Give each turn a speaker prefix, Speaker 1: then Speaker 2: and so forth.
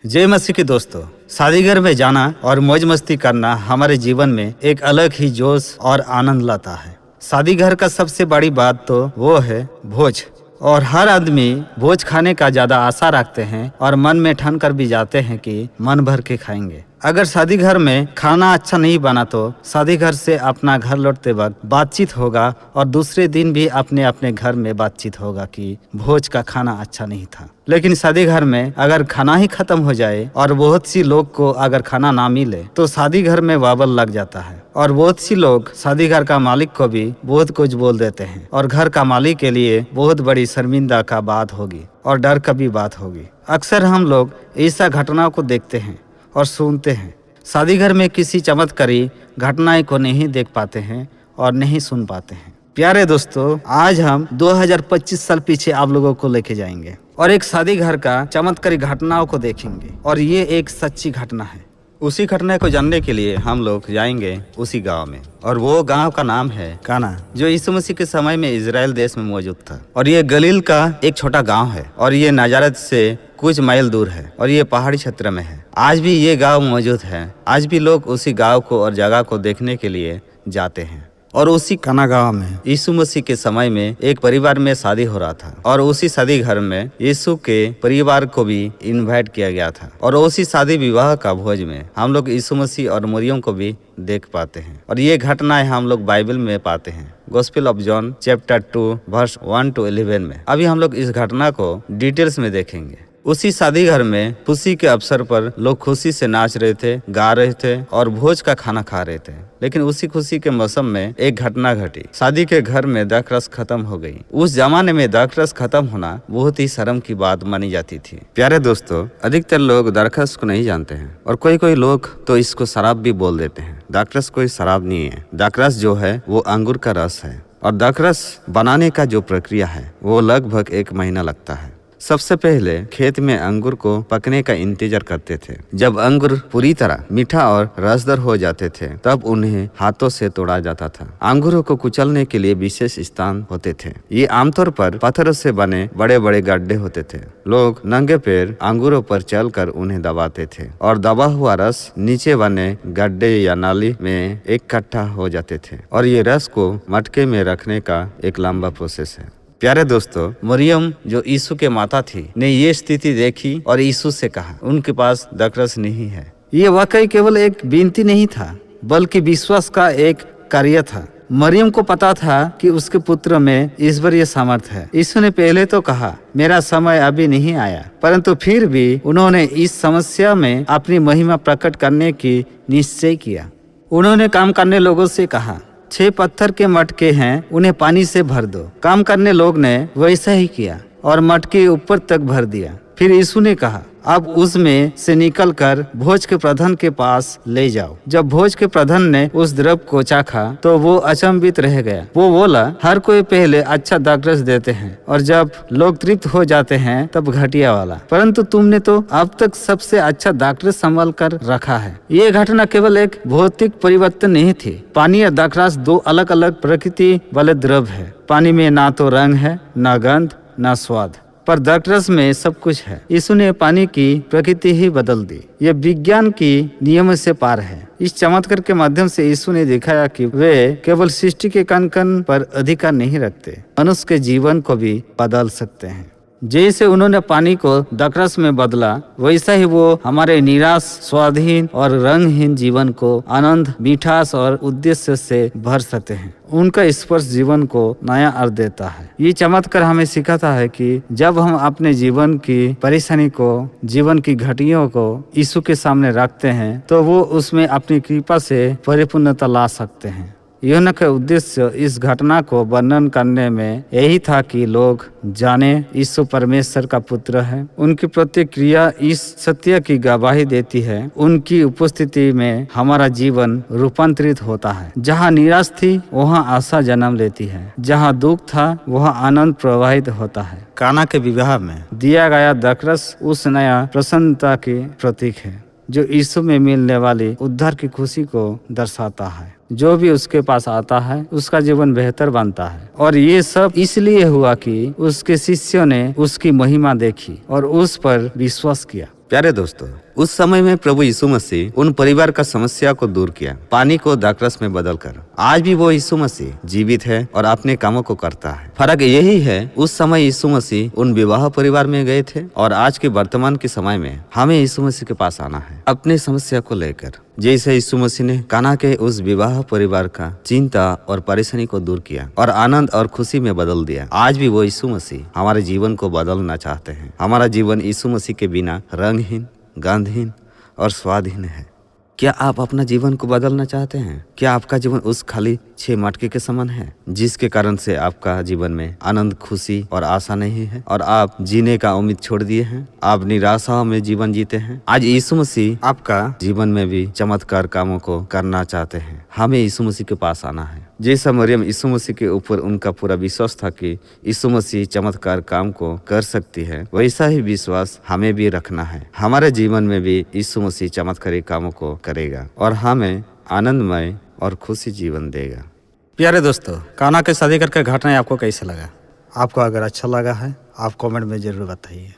Speaker 1: जय मसीह के दोस्तों, शादी घर में जाना और मौज मस्ती करना हमारे जीवन में एक अलग ही जोश और आनंद लाता है। शादी घर का सबसे बड़ी बात तो वो है भोज, और हर आदमी भोज खाने का ज्यादा आशा रखते हैं और मन में ठान कर भी जाते हैं कि मन भर के खाएंगे। अगर शादी घर में खाना अच्छा नहीं बना तो शादी घर से अपना घर लौटते वक्त बातचीत होगा और दूसरे दिन भी अपने अपने घर में बातचीत होगा कि भोज का खाना अच्छा नहीं था। लेकिन शादी घर में अगर खाना ही खत्म हो जाए और बहुत सी लोग को अगर खाना ना मिले तो शादी घर में वाबल लग जाता है, और बहुत सी लोग शादी घर का मालिक को भी बहुत कुछ बोल देते हैं और घर का मालिक के लिए बहुत बड़ी शर्मिंदा का बात होगी और डर का भी बात होगी। अक्सर हम लोग ऐसा घटनाओं को देखते हैं और सुनते हैं। शादी घर में किसी चमत्कारी घटनाएं को नहीं देख पाते हैं और नहीं सुन पाते हैं। प्यारे दोस्तों, आज हम 2025 साल पीछे आप लोगों को लेके जाएंगे और एक शादी घर का चमत्कारी घटनाओं को देखेंगे, और ये एक सच्ची घटना है। उसी घटना को जानने के लिए हम लोग जाएंगे उसी गांव में, और वो गांव का नाम है काना, जो यीशु मसीह के समय में इजराइल देश में मौजूद था। और ये गलील का एक छोटा गांव है और ये नाजारत से कुछ माइल दूर है और ये पहाड़ी क्षेत्र में है। आज भी ये गांव मौजूद है। आज भी लोग उसी गांव को और जगह को देखने के लिए जाते हैं। और उसी काना गांव में यीशु मसीह के समय में एक परिवार में शादी हो रहा था, और उसी शादी घर में यीशु के परिवार को भी इनवाइट किया गया था। और उसी शादी विवाह का भोज में हम लोग यीशु मसीह और मरियम को भी देख पाते हैं। और ये घटनाएं हम लोग बाइबल में पाते हैं, gospel of John chapter 2 verse 1 to 11 में। अभी हम लोग इस घटना को डिटेल्स में देखेंगे। उसी शादी घर में खुशी के अवसर पर लोग खुशी से नाच रहे थे, गा रहे थे और भोज का खाना खा रहे थे। लेकिन उसी खुशी के मौसम में एक घटना घटी। शादी के घर में दाखरस खत्म हो गई। उस जमाने में दाखरस खत्म होना बहुत ही शर्म की बात मानी जाती थी। प्यारे दोस्तों, अधिकतर लोग दाखरस को नहीं जानते हैं, और कोई कोई लोग तो इसको शराब भी बोल देते हैं। दाखरस कोई शराब नहीं है। दाखरस जो है वो अंगूर का रस है, और दाखरस बनाने का जो प्रक्रिया है वो लगभग 1 महीना लगता है। सबसे पहले खेत में अंगूर को पकने का इंतजार करते थे। जब अंगूर पूरी तरह मीठा और रसदार हो जाते थे तब उन्हें हाथों से तोड़ा जाता था। अंगूरों को कुचलने के लिए विशेष स्थान होते थे। ये आमतौर पर पत्थरों से बने बड़े बड़े गड्ढे होते थे। लोग नंगे पैर अंगूरों पर चलकर उन्हें दबाते थे, और दबा हुआ रस नीचे बने गड्ढे या नाली में इकट्ठा हो जाते थे, और ये रस को मटके में रखने का एक लंबा प्रोसेस है। प्यारे दोस्तों, मरियम जो यीशु के माता थी ने ये स्थिति देखी और यीशु से कहा उनके पास दाखरस नहीं है। ये वाकई केवल एक विनती नहीं था, बल्कि विश्वास का एक कार्य था। मरियम को पता था कि उसके पुत्र में ईश्वरीय सामर्थ है। यीशु ने पहले तो कहा मेरा समय अभी नहीं आया, परंतु फिर भी उन्होंने इस समस्या में अपनी महिमा प्रकट करने की निश्चय किया। उन्होंने काम करने लोगों से कहा 6 पत्थर के मटके हैं, उन्हें पानी से भर दो। काम करने लोग ने वैसा ही किया और मटके ऊपर तक भर दिया। फिर यीशु ने कहा अब उसमें से निकलकर भोज के प्रधान के पास ले जाओ। जब भोज के प्रधान ने उस द्रव को चाखा तो वो अचंभित रह गया। वो बोला हर कोई पहले अच्छा दाखरस देते हैं और जब लोग तृप्त हो जाते हैं तब घटिया वाला, परंतु तुमने तो अब तक सबसे अच्छा दाखरस संभाल कर रखा है। ये घटना केवल एक भौतिक परिवर्तन नहीं थी। पानी और दाखरस 2 अलग अलग प्रकृति वाले द्रव है। पानी में ना तो रंग है, ना गंध, ना स्वाद, पर दाखरस में सब कुछ है। यीशु ने पानी की प्रकृति ही बदल दी। ये विज्ञान की नियम से पार है। इस चमत्कार के माध्यम से यीशु ने दिखाया कि वे केवल सृष्टि के कण कण पर अधिकार नहीं रखते, मनुष्य के जीवन को भी बदल सकते हैं। जैसे उन्होंने पानी को दाखरस में बदला, वैसा ही वो हमारे निराश, स्वाधीन और रंगहीन जीवन को आनंद, मिठास और उद्देश्य से भर सकते हैं। उनका स्पर्श जीवन को नया अर्थ देता है। ये चमत्कार हमें सिखाता है कि जब हम अपने जीवन की परेशानी को, जीवन की घटियों को यीशु के सामने रखते हैं तो वो उसमें अपनी कृपा से परिपूर्णता ला सकते हैं। यूहन्ना का उद्देश्य इस घटना को वर्णन करने में यही था कि लोग जाने यीशु परमेश्वर का पुत्र है। उनकी प्रतिक्रिया इस सत्य की गवाही देती है। उनकी उपस्थिति में हमारा जीवन रूपांतरित होता है। जहाँ निराश थी वहाँ आशा जन्म लेती है, जहाँ दुख था वहाँ आनंद प्रवाहित होता है। काना के विवाह में दिया गया दाखरस उस नया प्रसन्नता के प्रतीक है जो यीशु में मिलने वाली उद्धार की खुशी को दर्शाता है। जो भी उसके पास आता है उसका जीवन बेहतर बनता है। और ये सब इसलिए हुआ कि उसके शिष्यों ने उसकी महिमा देखी और उस पर विश्वास किया। प्यारे दोस्तों, उस समय में प्रभु यीशु मसीह उन परिवार का समस्या को दूर किया, पानी को द्राक्षरस में बदलकर। आज भी वो यीशु मसीह जीवित है और अपने कामों को करता है। फर्क यही है, उस समय यीशु मसीह उन विवाह परिवार में गए थे और आज के वर्तमान के समय में हमें यीशु मसीह के पास आना है अपनी समस्या को लेकर। जैसे यीशु मसीह ने काना के उस विवाह परिवार का चिंता और परेशानी को दूर किया और आनंद और खुशी में बदल दिया, आज भी वो यीशु मसीह हमारे जीवन को बदलना चाहते हैं। हमारा जीवन यीशु मसीह के बिना रंगहीन, गंधहीन और स्वादहीन है। क्या आप अपना जीवन को बदलना चाहते हैं? क्या आपका जीवन उस खाली 6 मटके के समान है जिसके कारण से आपका जीवन में आनंद, खुशी और आशा नहीं है और आप जीने का उम्मीद छोड़ दिए हैं? आप निराशा में जीवन जीते हैं? आज यीशु मसीह आपका जीवन में भी चमत्कार कामों को करना चाहते हैं। हमें यीशु मसीह के पास आना है। जैसा मरियम यीशु मसीह के ऊपर उनका पूरा विश्वास था कि यीशु मसीह चमत्कार काम को कर सकती है, वैसा ही विश्वास हमें भी रखना है। हमारे जीवन में भी यीशु मसीह चमत्कारी कामों को करेगा और हमें आनंदमय और खुशी जीवन देगा। प्यारे दोस्तों, काना के शादी करके घटना आपको कैसा लगा? आपको अगर अच्छा लगा है आप कमेंट में जरूर बताइए।